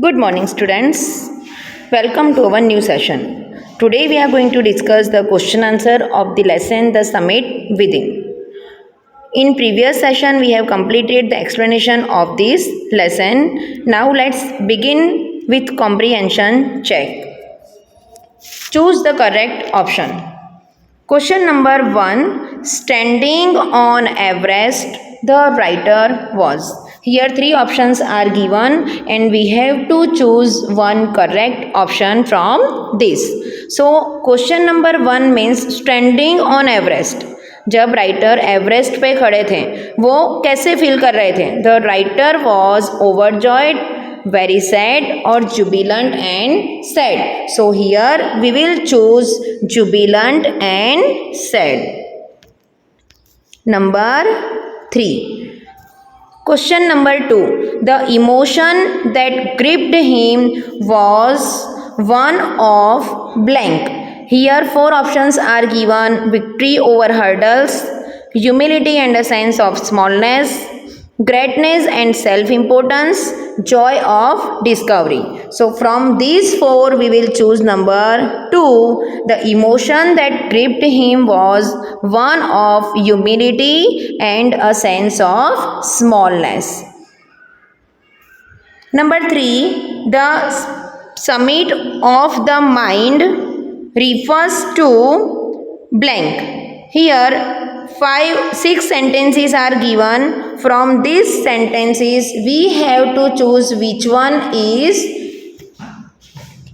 Good morning, students. Welcome to our new session. Today we are going to discuss the question answer of the lesson The Summit Within. In previous session we have completed the explanation of this lesson. Now let's begin with comprehension check. Choose the correct option. Question number 1. Standing on Everest, the writer was. Here three options are given and we have to choose one correct option from this. So question number 1 means standing on Everest. जब writer Everest पे खड़े थे वो कैसे feel कर रहे थे? The writer was overjoyed, very sad or jubilant and sad. So here we will choose jubilant and sad. Number 3. Question number 2. The emotion that gripped him was one of blank. Here 4 options are given: victory over hurdles, humility and a sense of smallness, greatness and self-importance, joy of discovery. So from these 4 we will choose number 2. The emotion that gripped him was one of humility and a sense of smallness. Number 3. The summit of the mind refers to blank. Here 6 sentences are given. From these sentences we have to choose which one is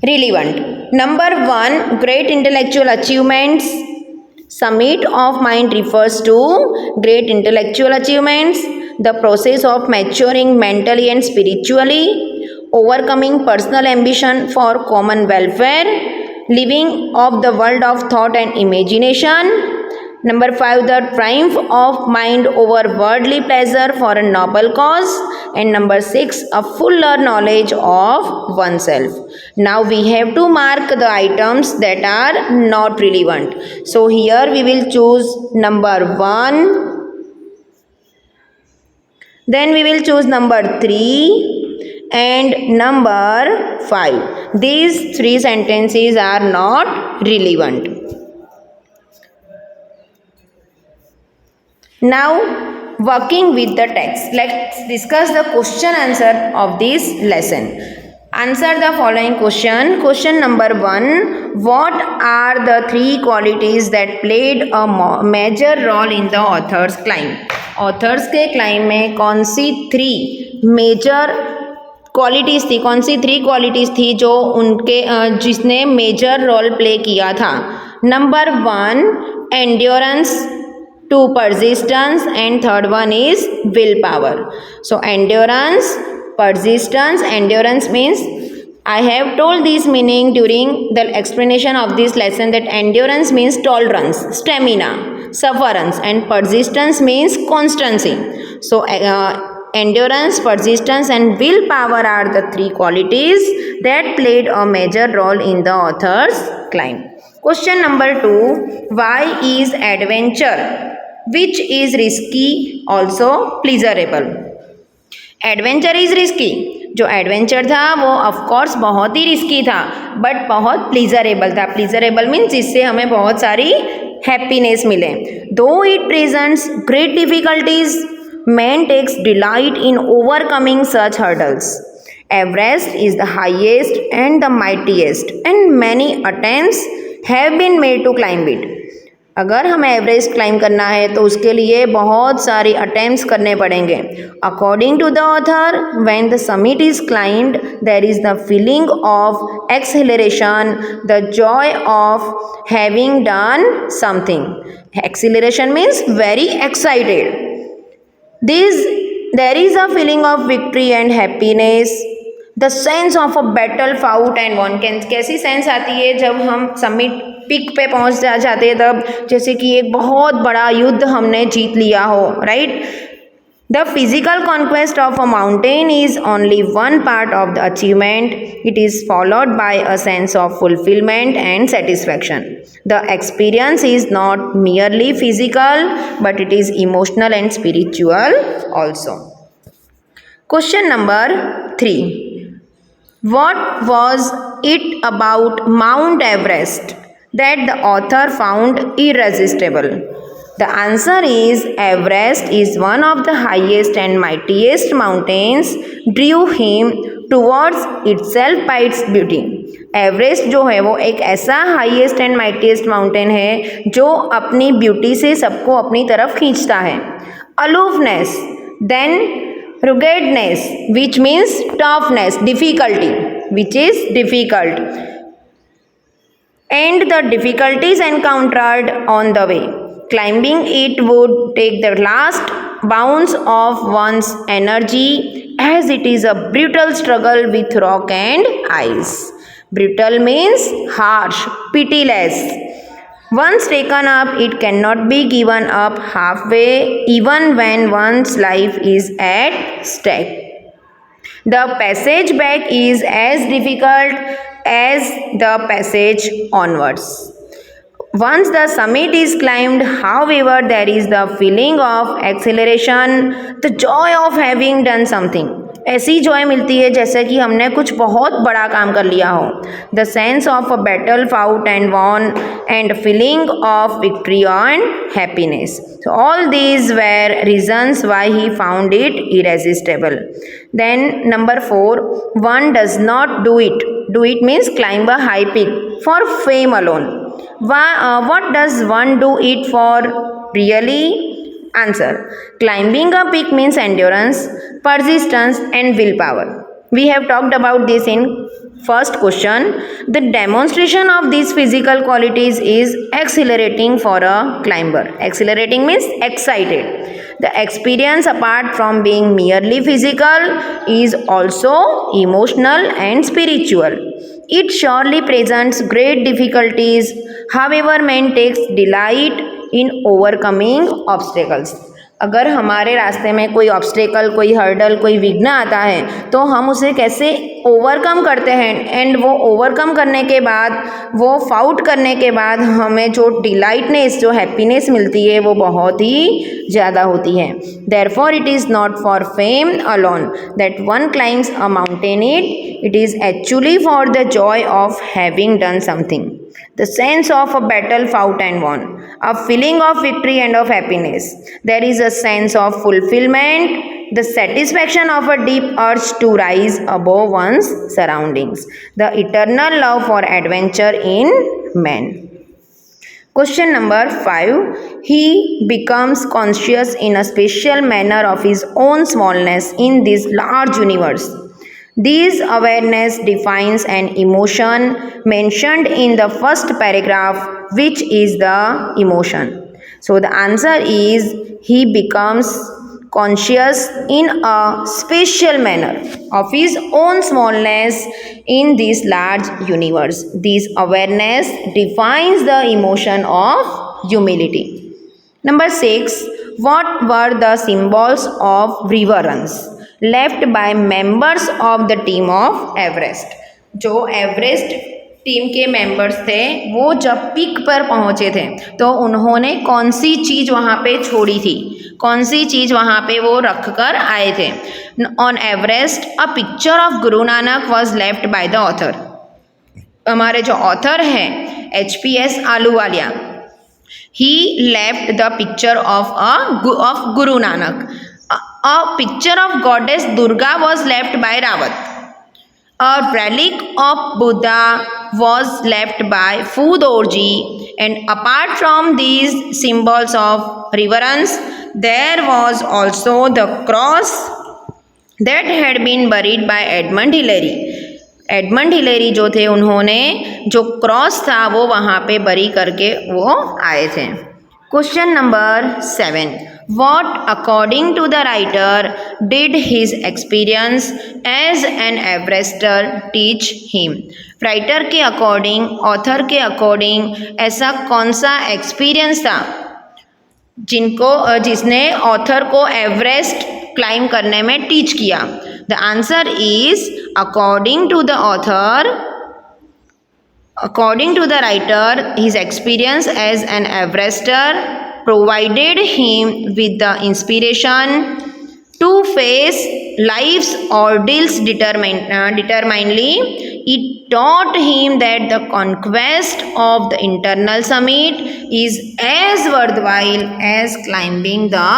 relevant. Number 1. Great intellectual achievements. Summit of mind refers to great intellectual achievements, the process of maturing mentally and spiritually, overcoming personal ambition for common welfare, living of the world of thought and imagination. Number 5. The triumph of mind over worldly pleasure for a noble cause. And number 6. A fuller knowledge of oneself. Now we have to mark the items that are not relevant. So here we will choose number 1. Then we will choose number 3 and number 5. These 3 sentences are not relevant. Now working with the text, let's discuss the question answer of this lesson. Answer the following question. Question number 1. What are the 3 qualities that played a major role in the author's climb? Authors के climb में कौन सी 3 major qualities थी, कौन सी 3 qualities थी जो उनके जिसने major role play किया था? Number 1 endurance, 2 persistence and 3rd one is willpower. So endurance, persistence. Endurance means I have told this meaning during the explanation of this lesson that endurance means tolerance, stamina, sufferance, and persistence means constancy. So endurance, persistence and willpower are the 3 qualities that played a major role in the author's climb. Question number 2. Why is adventure, which is risky, also pleasurable? Adventure is risky. जो adventure था वो of course बहुत ही risky था but बहुत प्लीजरेबल था. प्लीजरेबल means जिससे हमें बहुत सारी हैप्पीनेस मिले. Though it presents great difficulties, man takes delight in overcoming such hurdles. Everest is the highest and the mightiest and many attempts have been made to climb it. अगर हमें Everest climb करना है तो उसके लिए बहुत सारे अटेम्प्ट्स करने पड़ेंगे. According to the author, when the summit is climbed there is the feeling of acceleration, the joy of having done something. Acceleration means very excited. There is a feeling of victory and happiness, the sense of a battle fought and won. कैसी sense आती है जब हम summit pick पे पहुंच जाते हैं तब, जैसे कि एक बहुत बड़ा युद्ध हमने जीत लिया हो, right? The physical conquest of a mountain is only one part of the achievement. It is followed by a sense of fulfilment and satisfaction. The experience is not merely physical but it is emotional and spiritual also. Question number 3. What was it about Mount Everest that the author found irresistible? The answer is Everest is one of the highest and mightiest mountains drew him towards itself by its beauty. Everest जो है वो एक ऐसा highest and mightiest mountain है जो अपनी beauty से सबको अपनी तरफ खींचता है. अलोफनेस, then ruggedness, which means toughness, difficulty, which is difficult, and the difficulties encountered on the way. Climbing it would take the last bounds of one's energy, as it is a brutal struggle with rock and ice. Brutal means harsh, pitiless. Once taken up, it cannot be given up halfway, even when one's life is at stake. The passage back is as difficult as the passage onwards. Once the summit is climbed, however, there is the feeling of exhilaration, the joy of having done something. ऐसी Joy मिलती है जैसे कि हमने कुछ बहुत बड़ा काम कर लिया हो. The sense of a battle fought and won and feeling of victory and happiness. So all these were reasons why he found it irresistible. Then number 4, one does not do it. Do it means climb a high peak for fame alone. What does one do it for really? Answer: climbing a peak means endurance, persistence and willpower. We have talked about this in first question. The demonstration of these physical qualities is exhilarating for a climber. Exhilarating means excited. The experience, apart from being merely physical, is also emotional and spiritual. It surely presents great difficulties. However, man takes delight in overcoming obstacles. अगर हमारे रास्ते में कोई obstacle, कोई hurdle, कोई विघ्न आता है तो हम उसे कैसे ओवरकम करते हैं, एंड वो ओवरकम करने के बाद, वो फाउट करने के बाद हमें जो डिलाइटनेस, जो हैप्पीनेस मिलती है वो बहुत ही ज़्यादा होती है. Therefore it is not for fame alone that one climbs a mountain, it is actually for the joy of having done something. The sense of a battle fought and won, a feeling of victory and of happiness. There is a sense of fulfillment, the satisfaction of a deep urge to rise above one's surroundings, the eternal love for adventure in man. Question number 5. He becomes conscious in a special manner of his own smallness in this large universe. This awareness defines an emotion mentioned in the first paragraph. Which is the emotion? So the answer is he becomes conscious in a special manner of his own smallness in this large universe. This awareness defines the emotion of humility. Number 6. What were the symbols of reverence left by members of the team of Everest? जो Everest team के members थे वो जब peak पर पहुंचे थे तो उन्होंने कौन सी चीज़ वहाँ पे छोड़ी थी, कौन सी चीज़ वहाँ पे वो रख कर आए थे. On Everest a picture of Guru Nanak was left by the author. हमारे जो ऑथर हैं HPS Ahluwalia, he left the picture of Guru Nanak. A picture of goddess Durga was left by Rawat. A relic of Buddha was left by Fudorji. And apart from these symbols of reverence, there was also the cross that had been buried by Edmund Hillary. Edmund Hillary जो थे उन्होंने जो cross था वो वहाँ पे बरी करके वो आए थे. Question number 7. What according to the writer did his experience as an Everester teach him? Writer के अकॉर्डिंग, ऑथर के अकॉर्डिंग ऐसा कौन सा एक्सपीरियंस था जिसने ऑथर को एवरेस्ट क्लाइम करने में टीच किया? The answer is according to the author, according to the writer, his experience as an Everester provided him with the inspiration To face life's ordeals determinedly, it taught him that the conquest of the internal summit is as worthwhile as climbing the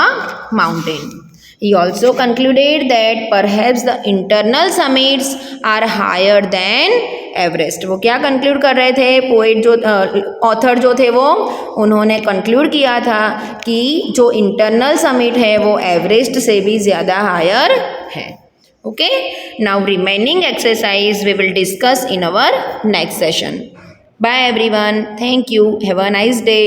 mountain. He also concluded that perhaps the internal summits are higher than Everest. वो क्या conclude कर रहे थे, poet जो author जो थे वो उन्होंने कंक्लूड किया था कि जो इंटरनल समिट है वो एवरेस्ट से भी ज़्यादा हायर है. Okay, now remaining exercise we will discuss in our next session. Bye everyone, thank you, have a nice day.